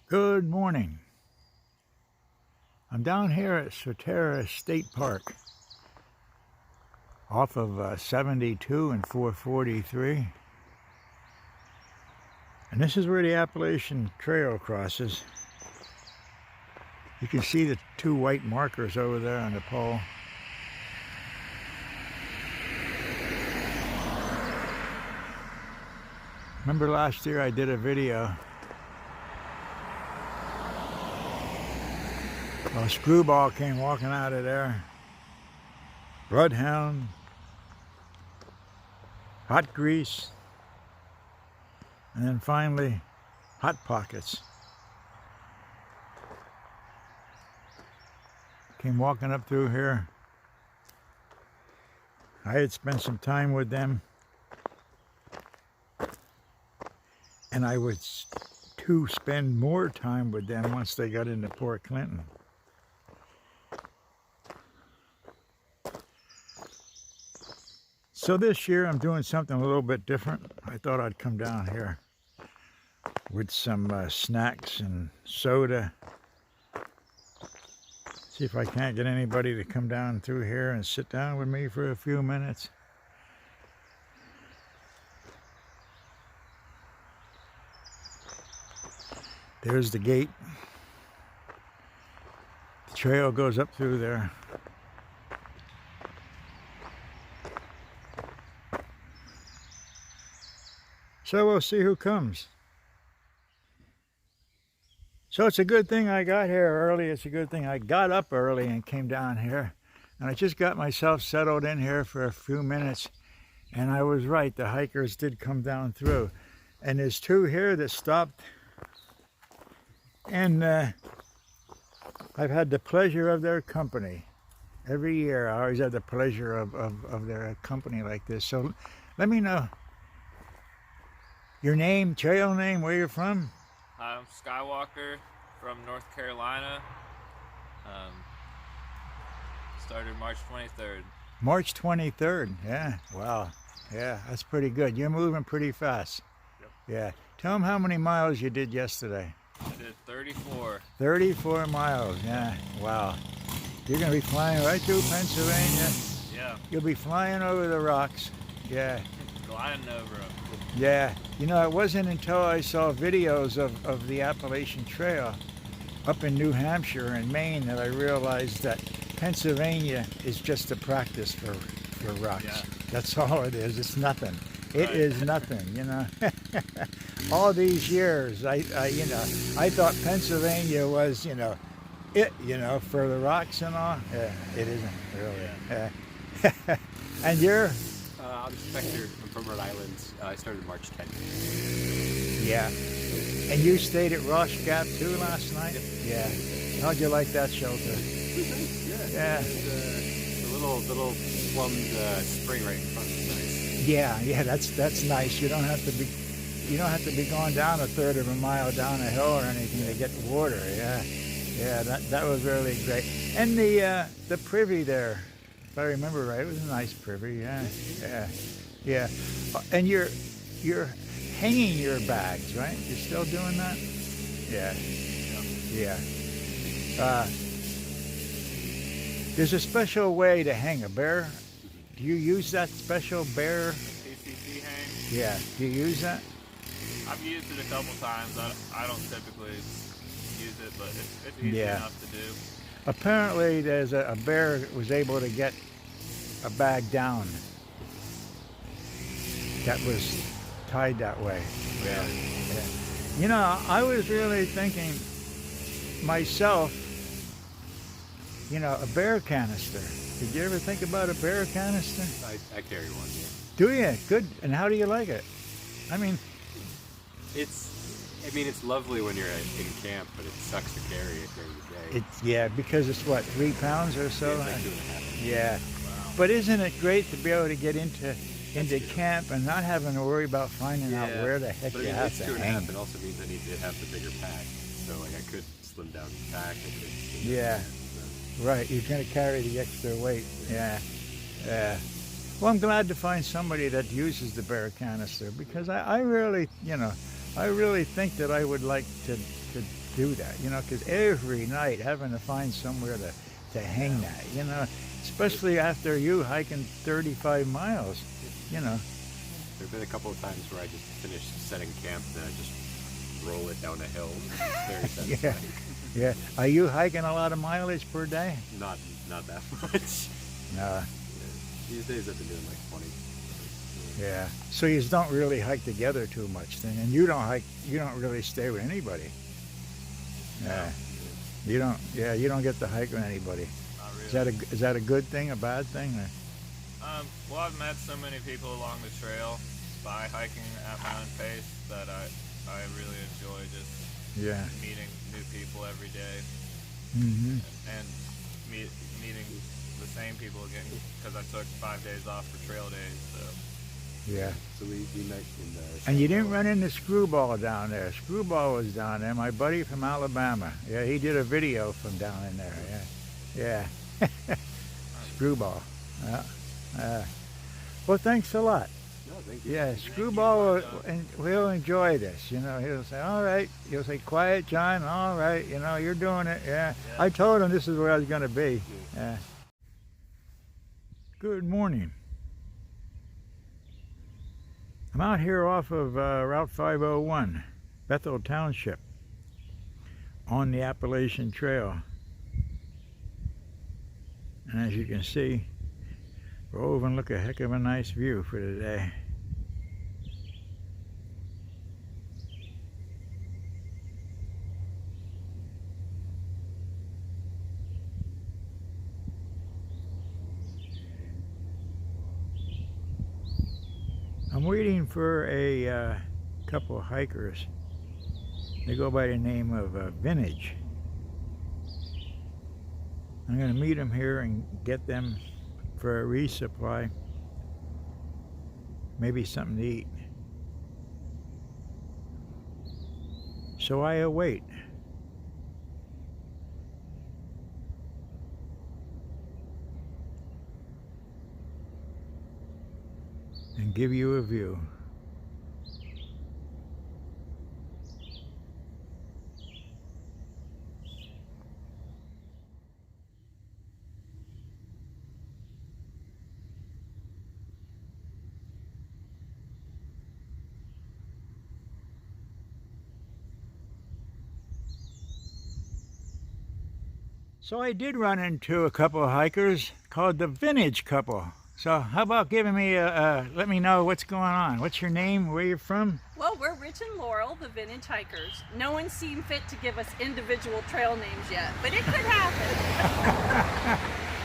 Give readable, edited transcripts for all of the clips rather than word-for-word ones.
Good morning. I'm down here at Soterra State Park off of 72 and 443. And this is where the Appalachian Trail crosses. You can see the two white markers over there on the pole. Remember last year I did a video. A screwball came walking out of there. Bloodhound, hot grease, and then finally hot pockets. Came walking up through here. I had spent some time with them, and I would to spend more time with them once they got into Port Clinton. So this year I'm doing something a little bit different. I thought I'd come down here with some snacks and soda. See if I can't get anybody to come down through here and sit down with me for a few minutes. There's the gate. The trail goes up through there. So we'll see who comes. So it's a good thing I got here early. It's a good thing I got up early and came down here. And I just got myself settled in here for a few minutes. And I was right, the hikers did come down through. And there's two here that stopped. And I've had the pleasure of their company. Every year I always have the pleasure of their company like this. So let me know your name, trail name, where you're from. I'm Skywalker from North Carolina. Started March 23rd. March 23rd, yeah, wow. Yeah, that's pretty good. You're moving pretty fast. Yep. Yeah. Tell them how many miles you did yesterday. I did 34. 34 miles, yeah, wow. You're going to be flying right through Pennsylvania. Yeah. You'll be flying over the rocks, yeah. Gliding over them. Yeah, you know, it wasn't until I saw videos of the Appalachian Trail up in New Hampshire and Maine that I realized that Pennsylvania is just a practice for rocks. Yeah. That's all it is. It's nothing. It Right. is nothing, you know. All these years, I thought Pennsylvania was, it, for the rocks and all. Yeah, it isn't really. Yeah. And you're? I'm Spectre. I'm from Rhode Island. I started March 10th. Yeah. And you stayed at Ross Gap too last night? Yep. Yeah. How'd you like that shelter? Yeah. The little plumbed spring right in front is nice. Yeah, that's nice. You don't have to be going down a third of a mile down a hill or anything to get water. Yeah. Yeah, that was really great. And the privy there, if I remember right, it was a nice privy. Yeah. Yeah. And you're hanging your bags, right? You're still doing that? Yeah. There's a special way to hang a bear. Do you use that special bear? PCC hang. Yeah. Do you use that? I've used it a couple times. I don't typically use it, but it's easy enough to do. Apparently, there's a bear that was able to get a bag down that was tied that way. Yeah. You know, I was really thinking myself, a bear canister. Did you ever think about a bear canister? I carry one. Yeah. Do you? Good. And how do you like it? I mean, It's lovely when you're in camp, but it sucks to carry it during the day. because it's what, 3 pounds or so? It's like 2.5. Yeah. Wow. But isn't it great to be able to get into camp and not having to worry about finding out where the heck But you I mean, have it's to 2.5. hang? It also means I need to have the bigger pack. So I could slim down the pack. Yeah. Right, you're going to carry the extra weight. Yeah. Well, I'm glad to find somebody that uses the bear canister because I really think that I would like to do that, you know, because every night having to find somewhere to hang that, you know, especially after you hiking 35 miles, you know. There have been a couple of times where I just finished setting camp and then I just roll it down a hill. Very satisfying. Yeah. Are you hiking a lot of mileage per day? Not that much. No. Yeah. These days I've been doing like 20. Yeah. So you just don't really hike together too much then, and you don't really stay with anybody. Yeah. You don't get to hike with anybody. Not really. Is that a good thing, a bad thing? Or? Well, I've met so many people along the trail by hiking at my own pace that I really enjoy just meeting new people every day. Mm-hmm. And meeting the same people again because I took 5 days off for trail days. So. Yeah. So we met in the. And you didn't run into Screwball down there. Screwball was down there, my buddy from Alabama. Yeah, he did a video from down in there. Yeah. Screwball. Well, thanks a lot. No, thank you. Yeah, Screwball will enjoy this. You know, he'll say, all right. He'll say, quiet, John. All right. You know, you're doing it. Yeah. I told him this is where I was going to be. Yeah. Good morning. I'm out here off of Route 501, Bethel Township, on the Appalachian Trail. And as you can see, we're overlooking a heck of a nice view for today. I'm waiting for a couple of hikers. They go by the name of Vintage. I'm going to meet them here and get them for a resupply. Maybe something to eat. So I await. And give you a view. So I did run into a couple of hikers called the Vintage Couple. So how about giving me let me know what's going on. What's your name, where you're from? Well, we're Rich and Laurel, the Vintage Hikers. No one seemed fit to give us individual trail names yet, but it could happen.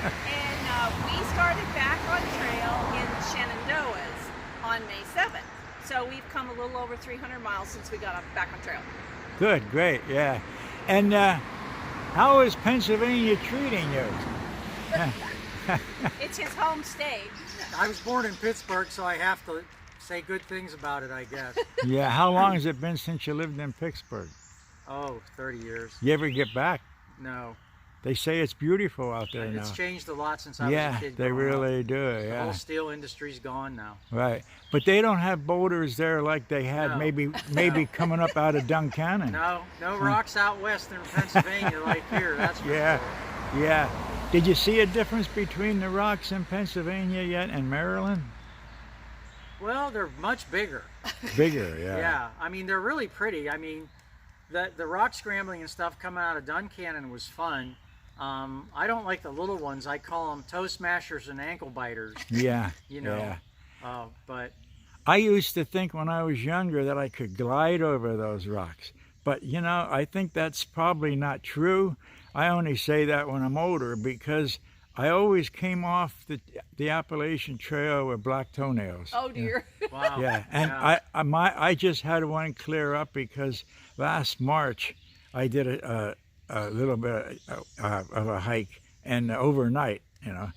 And we started back on trail in Shenandoahs on May 7th. So we've come a little over 300 miles since we got back on trail. Good, great, yeah. And how is Pennsylvania treating you? It's his home state. I was born in Pittsburgh, so I have to say good things about it, I guess. Yeah, how long has it been since you lived in Pittsburgh? Oh, 30 years. You ever get back? No. They say it's beautiful out there now. It's changed a lot since I was a Yeah, kid. they growing really up. do, The yeah. whole steel industry's gone now. Right, but they don't have boulders there like they had No. maybe coming up out of Duncannon. No rocks out west in Pennsylvania like here, that's for Yeah, sure. yeah. Did you see a difference between the rocks in Pennsylvania yet and Maryland? Well, they're much bigger. Bigger, yeah. Yeah, I mean, they're really pretty. I mean, the rock scrambling and stuff coming out of Duncannon was fun. I don't like the little ones. I call them toe smashers and ankle biters. Yeah, You know, yeah. but I used to think when I was younger that I could glide over those rocks. But, you know, I think that's probably not true. I only say that when I'm older because I always came off the Appalachian Trail with black toenails. Oh dear. wow. Yeah, and Yeah. I just had one clear up because last March I did a little bit of a hike and overnight, you know,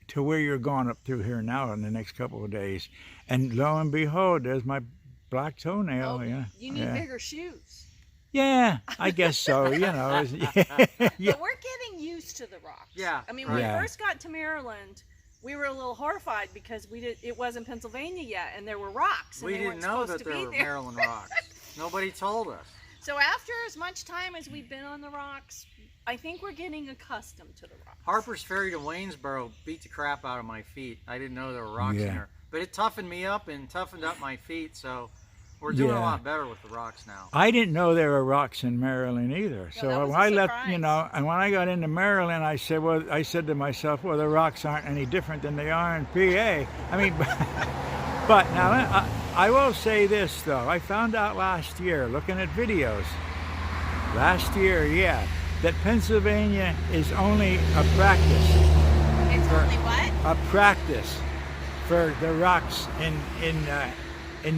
to where you're going up through here now in the next couple of days, and lo and behold, there's my black toenail. Oh, yeah, you need bigger shoes. Yeah, I guess so. You know, yeah. But we're getting used to the rocks. Yeah. I mean, when Yeah. we first got to Maryland, we were a little horrified because it wasn't Pennsylvania yet, and there were rocks. And We they didn't weren't know supposed that to there be were there. Maryland rocks. Nobody told us. So after as much time as we've been on the rocks, I think we're getting accustomed to the rocks. Harper's Ferry to Waynesboro beat the crap out of my feet. I didn't know there were rocks in Yeah. there. But it toughened me up and toughened up my feet, so we're doing a lot better with the rocks now. I didn't know there were rocks in Maryland either. Yeah, So that was when a I left, surprise. and when I got into Maryland, I said to myself, well, the rocks aren't any different than they are in PA. I mean, but now I will say this though. I found out last year, looking at videos, that Pennsylvania is only a practice. It's only what? A practice for the rocks in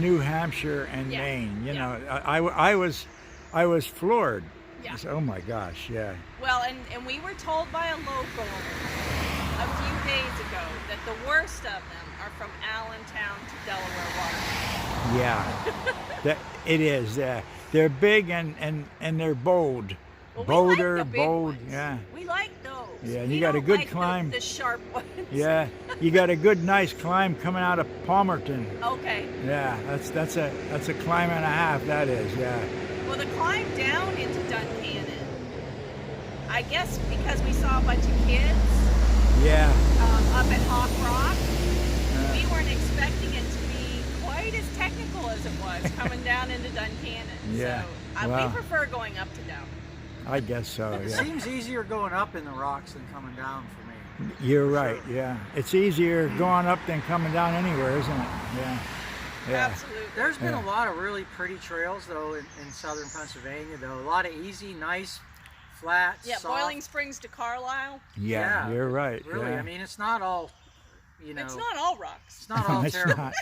New Hampshire and Yeah. Maine. You Yeah. know, I was floored. Yeah. I said, oh my gosh, yeah. Well, and we were told by a local a few days ago that the worst of them are from Allentown to Delaware water. Yeah, it is. They're big and they're bold. Well, Bolder, we like the big bold. ones. Yeah. We like those. Yeah, and We you got a don't good like climb. The sharp ones. Yeah, you got a good, nice climb coming out of Palmerton. Okay. Yeah, that's a climb and a half. That is. Yeah. Well, the climb down into Duncannon, I guess because we saw a bunch of kids Yeah. up at Hawk Rock, we weren't expecting it to be quite as technical as it was coming down into Duncannon. Yeah. So Wow. we prefer going up to down. I guess so. It Yeah. seems easier going up in the rocks than coming down for me. You're right. Yeah. It's easier going up than coming down anywhere, isn't it? Yeah. Yeah. Absolutely. There's been Yeah. a lot of really pretty trails, though, in southern Pennsylvania, though. A lot of easy, nice, flat, Yeah, soft. Boiling Springs to Carlisle. Yeah. You're right. Really, Yeah. I mean, it's not all, It's not all rocks. it's not all It's terrible. not.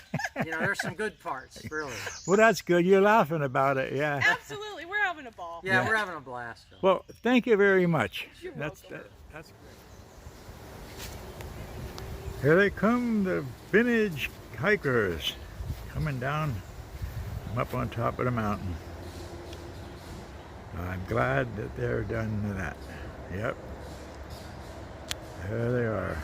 You know, there's some good parts, really. Well, that's good. You're laughing about it. Yeah. Absolutely, we're having a ball. Yeah, Yeah. we're having a blast, though. Well, thank you very much. You're That's welcome. that's great. Here they come, the vintage hikers coming down from up on top of the mountain. I'm glad that they're done that. Yep. There they are.